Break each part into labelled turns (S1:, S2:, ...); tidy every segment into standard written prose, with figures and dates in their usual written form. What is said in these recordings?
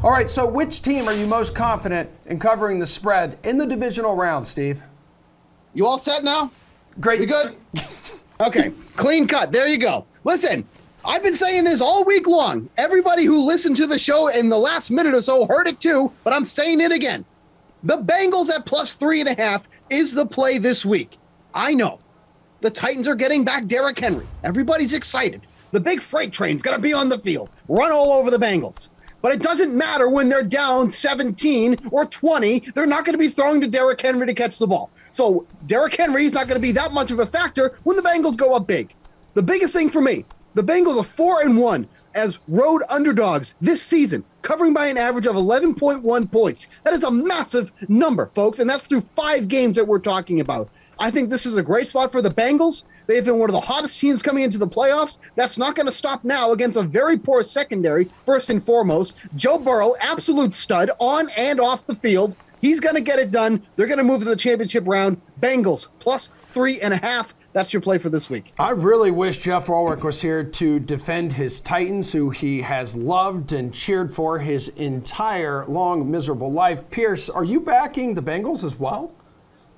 S1: All right, so which team are you most confident in covering the spread in the divisional round, Steve?
S2: You all set now?
S1: Great.
S2: You good? Okay, clean cut. There you go. Listen, I've been saying this all week long. Everybody who listened to the show in the last minute or so heard it too, but I'm saying it again. The Bengals at +3.5 is the play this week. I know. The Titans are getting back Derrick Henry. Everybody's excited. The big freight train's going to be on the field, run all over the Bengals. But it doesn't matter when they're down 17 or 20. They're not going to be throwing to Derrick Henry to catch the ball. So Derrick Henry is not going to be that much of a factor when the Bengals go up big. The biggest thing for me, the Bengals are 4-1 as road underdogs this season, covering by an average of 11.1 points. That is a massive number, folks, and that's through 5 games that we're talking about. I think this is a great spot for the Bengals. They've been one of the hottest teams coming into the playoffs. That's not going to stop now against a very poor secondary, first and foremost. Joe Burrow, absolute stud on and off the field. He's going to get it done. They're going to move to the championship round. Bengals +3.5. That's your play for this week.
S1: I really wish Jeff Ulrich was here to defend his Titans, who he has loved and cheered for his entire long, miserable life. Pearce, are you backing the Bengals as well?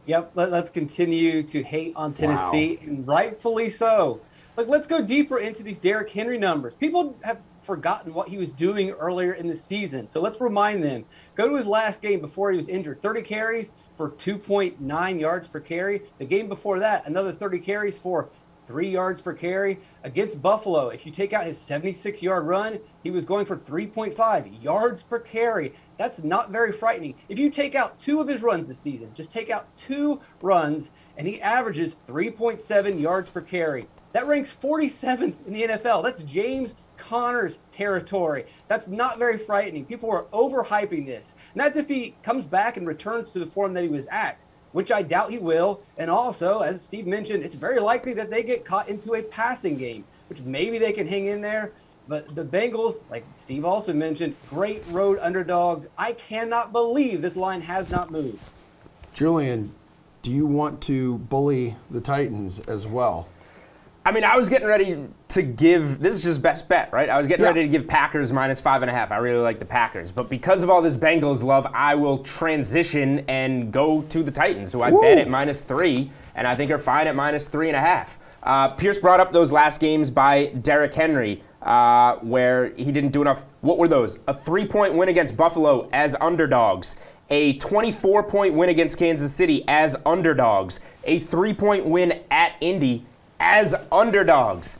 S3: Yep, let's continue to hate on Tennessee, and rightfully so. Like, let's go deeper into these Derrick Henry numbers. People have forgotten what he was doing earlier in the season, so let's remind them. Go to his last game before he was injured. 30 carries for 2.9 yards per carry. The game before that, another 30 carries for 3 yards per carry. Against Buffalo, if you take out his 76-yard run, he was going for 3.5 yards per carry. That's not very frightening. If you take out 2 of his runs this season, just take out 2 runs, and he averages 3.7 yards per carry. That ranks 47th in the NFL. That's James Conner's territory. That's not very frightening. People are overhyping this. And that's if he comes back and returns to the form that he was at, which I doubt he will. And also, as Steve mentioned, it's very likely that they get caught into a passing game, which maybe they can hang in there. But the Bengals, like Steve also mentioned, great road underdogs. I cannot believe this line has not moved.
S1: Julian, do you want to bully the Titans as well?
S4: I mean, I was getting ready to give, this is just best bet, right? I was getting ready to give Packers -5.5. I really like the Packers. But because of all this Bengals love, I will transition and go to the Titans, who I bet at -3, and I think are fine at -3.5. Pearce brought up those last games by Derrick Henry, where he didn't do enough. What were those? A 3-point win against Buffalo as underdogs. A 24-point win against Kansas City as underdogs. A 3-point win at Indy as underdogs.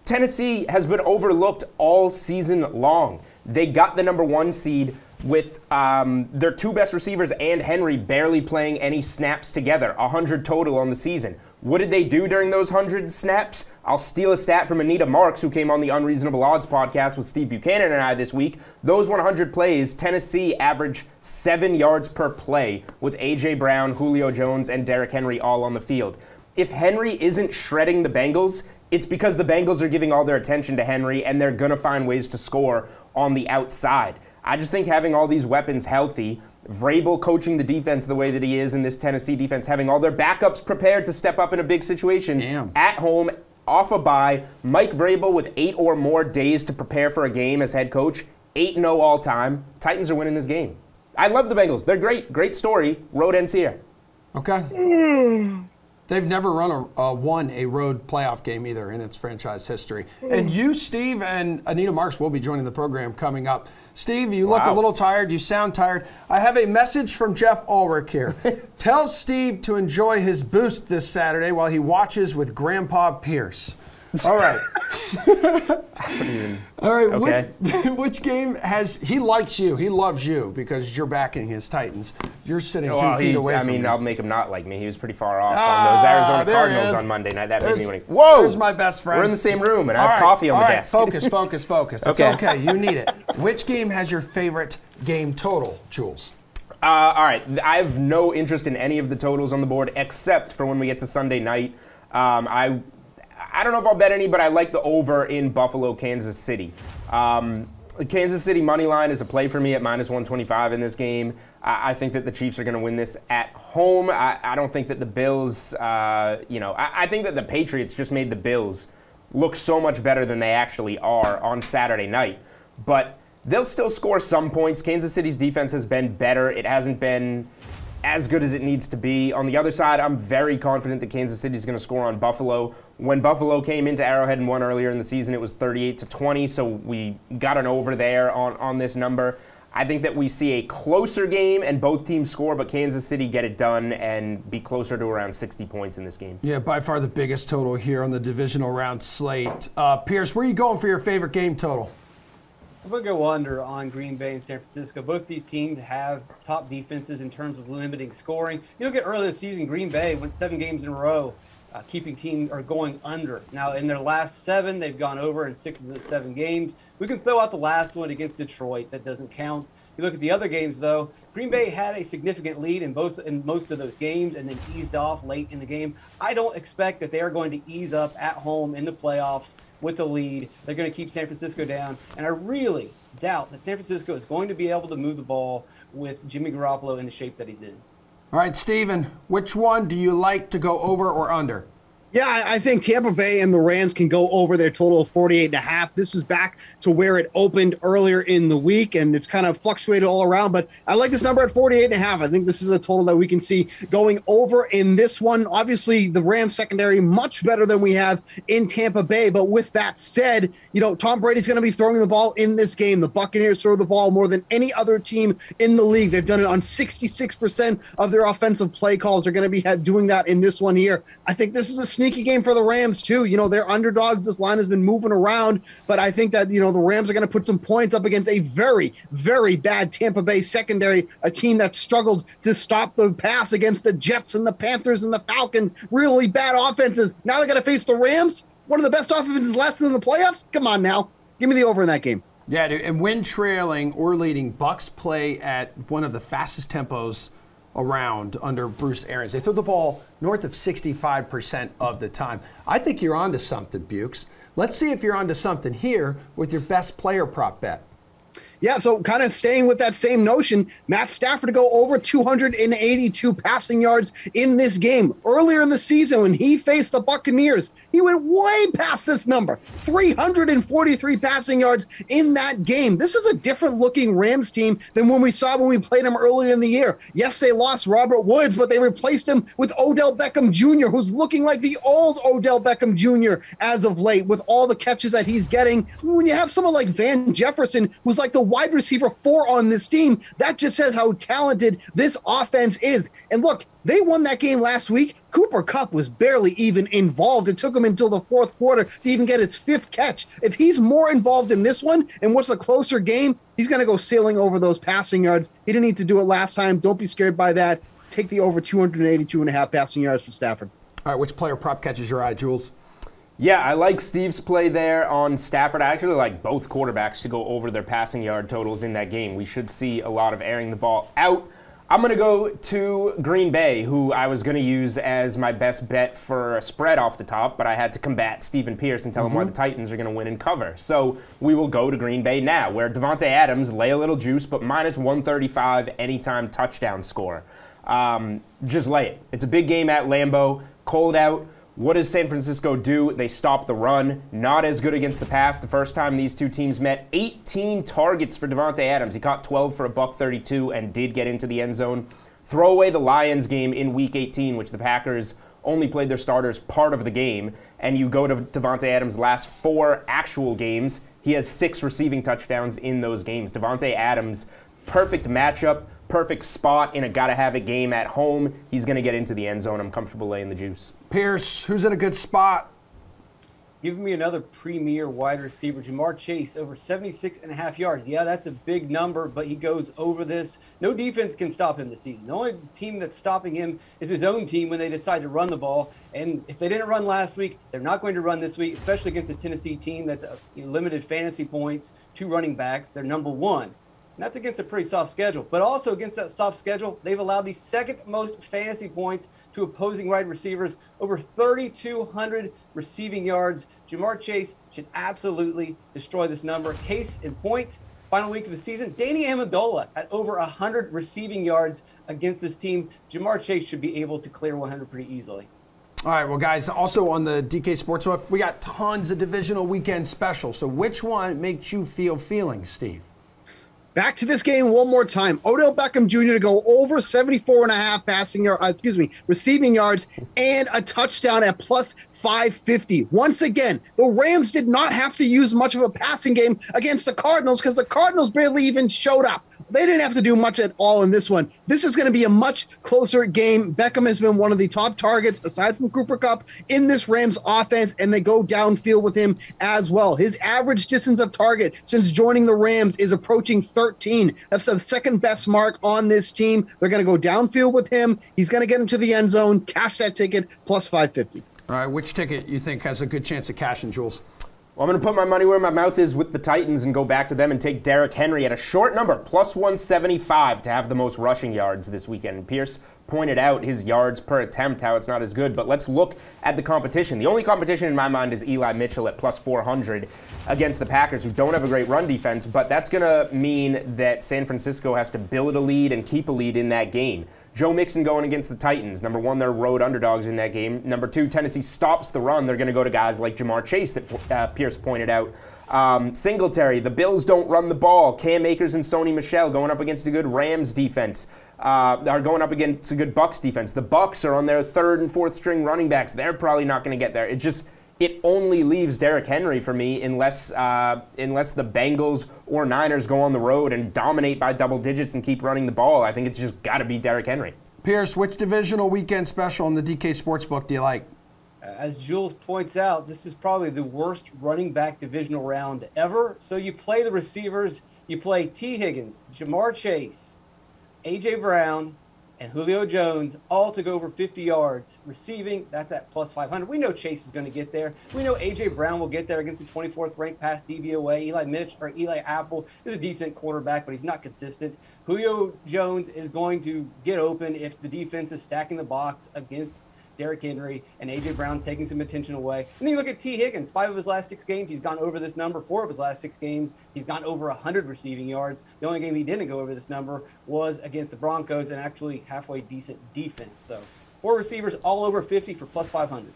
S4: Tennessee has been overlooked all season long. They got the #1 seed with their 2 best receivers and Henry barely playing any snaps together, 100 total on the season. What did they do during those 100 snaps? I'll steal a stat from Anita Marks, who came on the Unreasonable Odds podcast with Steve Buchanan and I this week. Those 100 plays, Tennessee averaged 7 yards per play with A.J. Brown, Julio Jones, and Derrick Henry all on the field. If Henry isn't shredding the Bengals, it's because the Bengals are giving all their attention to Henry and they're going to find ways to score on the outside. I just think having all these weapons healthy, Vrabel coaching the defense the way that he is in this Tennessee defense, having all their backups prepared to step up in a big situation at home, off a bye, Mike Vrabel with 8 or more days to prepare for a game as head coach, 8-0 all time. Titans are winning this game. I love the Bengals. They're great. Great story. Road ends here.
S1: Okay. They've never won a road playoff game either in its franchise history. And you, Steve, and Anita Marks will be joining the program coming up. Steve, you look a little tired. You sound tired. I have a message from Jeff Ulrich here. Tell Steve to enjoy his boost this Saturday while he watches with Grandpa Pearce. All right. All right. Okay. Which game has he likes you? He loves you because you're backing his Titans. You're sitting 2 feet away from him.
S4: I'll make him not like me. He was pretty far off on those Arizona Cardinals on Monday night. That made me want to.
S1: Whoa! There's my best friend.
S4: We're in the same room, and I have coffee on the desk.
S1: Focus. It's okay. You need it. Which game has your favorite game total, Jules?
S4: All right. I have no interest in any of the totals on the board except for when we get to Sunday night. I don't know if I'll bet any, but I like the over in Buffalo, Kansas City. Kansas City money line is a play for me at -125 in this game. I think that the Chiefs are going to win this at home. I don't think that the Bills, I think that the Patriots just made the Bills look so much better than they actually are on Saturday night. But They'll still score some points. Kansas City's defense has been better. It hasn't been as good as it needs to be. On the other side, I'm very confident that Kansas City is going to score on Buffalo. When Buffalo came into Arrowhead and won earlier in the season, it was 38-20, so we got an over there on this number. I think that we see a closer game and both teams score, but Kansas City get it done and be closer to around 60 points in this game.
S1: Yeah, by far the biggest total here on the divisional round slate. Pearce, where are you going for your favorite game total?
S3: I'm going to go under on Green Bay and San Francisco. Both these teams have top defenses in terms of limiting scoring. You look at early this season, Green Bay went 7 games in a row, keeping teams or going under. Now, in their last 7, they've gone over in 6 of those 7 games. We can throw out the last one against Detroit. That doesn't count. You look at the other games, though, Green Bay had a significant lead in most of those games and then eased off late in the game. I don't expect that they are going to ease up at home in the playoffs with a lead. They're going to keep San Francisco down. And I really doubt that San Francisco is going to be able to move the ball with Jimmy Garoppolo in the shape that he's in.
S1: All right, Steven, which one do you like to go over or under?
S2: Yeah, I think Tampa Bay and the Rams can go over their total of 48.5. This is back to where it opened earlier in the week, and it's kind of fluctuated all around. But I like this number at 48.5. I think this is a total that we can see going over in this one. Obviously, the Rams secondary much better than we have in Tampa Bay. But with that said, Tom Brady's going to be throwing the ball in this game. The Buccaneers throw the ball more than any other team in the league. They've done it on 66% of their offensive play calls. They're going to be doing that in this one here. I think this is a sneaky game for the Rams too. They're underdogs. This line has been moving around, but I think that, the Rams are going to put some points up against a very, very bad Tampa Bay secondary, a team that struggled to stop the pass against the Jets and the Panthers and the Falcons, really bad offenses. Now they got to face the Rams, one of the best offenses left in the playoffs. Come on now. Give me the over in that game.
S1: Yeah, dude, and when trailing or leading, Bucks play at one of the fastest tempos around under Bruce Arians. They throw the ball north of 65% of the time. I think you're onto something, Bukes. Let's see if you're onto something here with your best player prop bet.
S2: Yeah, so kind of staying with that same notion, Matt Stafford to go over 282 passing yards in this game. Earlier in the season when he faced the Buccaneers, he went way past this number, 343 passing yards in that game. This is a different looking Rams team than when we played them earlier in the year. Yes, they lost Robert Woods, but they replaced him with Odell Beckham Jr., who's looking like the old Odell Beckham Jr. as of late with all the catches that he's getting. When you have someone like Van Jefferson, who's like the wide receiver 4 on this team, that just says how talented this offense is. And look, they won that game last week. Cooper Kupp was barely even involved. It took him until the 4th quarter to even get his 5th catch. If he's more involved in this one and what's a closer game, he's going to go sailing over those passing yards. He didn't need to do it last time. Don't be scared by that. Take the over 282.5 passing yards for Stafford.
S1: All right, which player prop catches your eye, Jules?
S4: Yeah, I like Steve's play there on Stafford. I actually like both quarterbacks to go over their passing yard totals in that game. We should see a lot of airing the ball out. I'm going to go to Green Bay, who I was going to use as my best bet for a spread off the top, but I had to combat Stephen Pearce and tell him why the Titans are going to win and cover. So we will go to Green Bay now, where Davante Adams, lay a little juice, but minus 135 anytime touchdown score. Just lay it. It's a big game at Lambeau, cold out. What does San Francisco do? They stop the run. Not as good against the pass. The first time these two teams met, 18 targets for Davante Adams. He caught 12 for $132 and did get into the end zone. Throw away the Lions game in Week 18, which the Packers only played their starters part of the game, and you go to Davante Adams' last 4 actual games. He has 6 receiving touchdowns in those games. Davante Adams, perfect matchup, perfect spot in a gotta-have-it game at home. He's going to get into the end zone. I'm comfortable laying the juice.
S1: Pearce, who's in a good spot?
S3: Give me another premier wide receiver, Jamar Chase, over 76.5 yards. Yeah, that's a big number, but he goes over this. No defense can stop him this season. The only team that's stopping him is his own team when they decide to run the ball. And if they didn't run last week, they're not going to run this week, especially against a Tennessee team that's limited fantasy points, 2 running backs. They're number 1. And that's against a pretty soft schedule. But also against that soft schedule, they've allowed the 2nd most fantasy points to opposing wide receivers, over 3,200 receiving yards. Jamar Chase should absolutely destroy this number. Case in point, final week of the season, Danny Amendola at over 100 receiving yards against this team. Jamar Chase should be able to clear 100 pretty easily.
S1: All right, well, guys, also on the DK Sportsbook, we got tons of divisional weekend specials. So which one makes you feel feelings, Steve?
S2: Back to this game one more time. Odell Beckham Jr. to go over 74.5 receiving yards, and a touchdown at plus 550. Once again, the Rams did not have to use much of a passing game against the Cardinals because the Cardinals barely even showed up. They didn't have to do much at all in this one. This is going to be a much closer game. Beckham has been one of the top targets, aside from Cooper Kupp, in this Rams offense, and they go downfield with him as well. His average distance of target since joining the Rams is approaching 13. That's the second best mark on this team. They're going to go downfield with him. He's going to get into the end zone, cash that ticket, plus 550.
S1: All right, which ticket you think has a good chance of cashing, Jules?
S4: Well, I'm going to put my money where my mouth is with the Titans and go back to them and take Derrick Henry at a short number, plus 175 to have the most rushing yards this weekend. Pearce pointed out his yards per attempt, how it's not as good, but let's look at the competition. The only competition in my mind is Eli Mitchell at plus 400 against the Packers, who don't have a great run defense, but that's going to mean that San Francisco has to build a lead and keep a lead in that game. Joe Mixon going against the Titans. Number one, they're road underdogs in that game. Number two, Tennessee stops the run. They're going to go to guys like Jamar Chase that Pearce pointed out. Singletary, the Bills don't run the ball. Cam Akers and Sony Michel going up against a good Rams defense. Are going up against a good Bucs defense. The Bucs are on their third and fourth string running backs. They're probably not going to get there. It only leaves Derrick Henry for me unless the Bengals or Niners go on the road and dominate by double digits and keep running the ball. I think it's just got to be Derrick Henry.
S1: Pearce, which divisional weekend special in the DK Sportsbook do you like?
S3: As Jules points out, this is probably the worst running back divisional round ever. So you play the receivers. You play T. Higgins, Jamar Chase, A.J. Brown, and Julio Jones, all to go over 50 yards. Receiving, that's at plus 500. We know Chase is going to get there. We know A.J. Brown will get there against the 24th ranked pass DVOA. Eli Apple is a decent quarterback, but he's not consistent. Julio Jones is going to get open if the defense is stacking the box against Derrick Henry, and A.J. Brown's taking some attention away. And then you look at T. Higgins. 5 of his last 6 games, he's gone over this number. 4 of his last 6 games, he's gone over 100 receiving yards. The only game he didn't go over this number was against the Broncos, and actually halfway decent defense. So 4 receivers all over 50 for plus 500.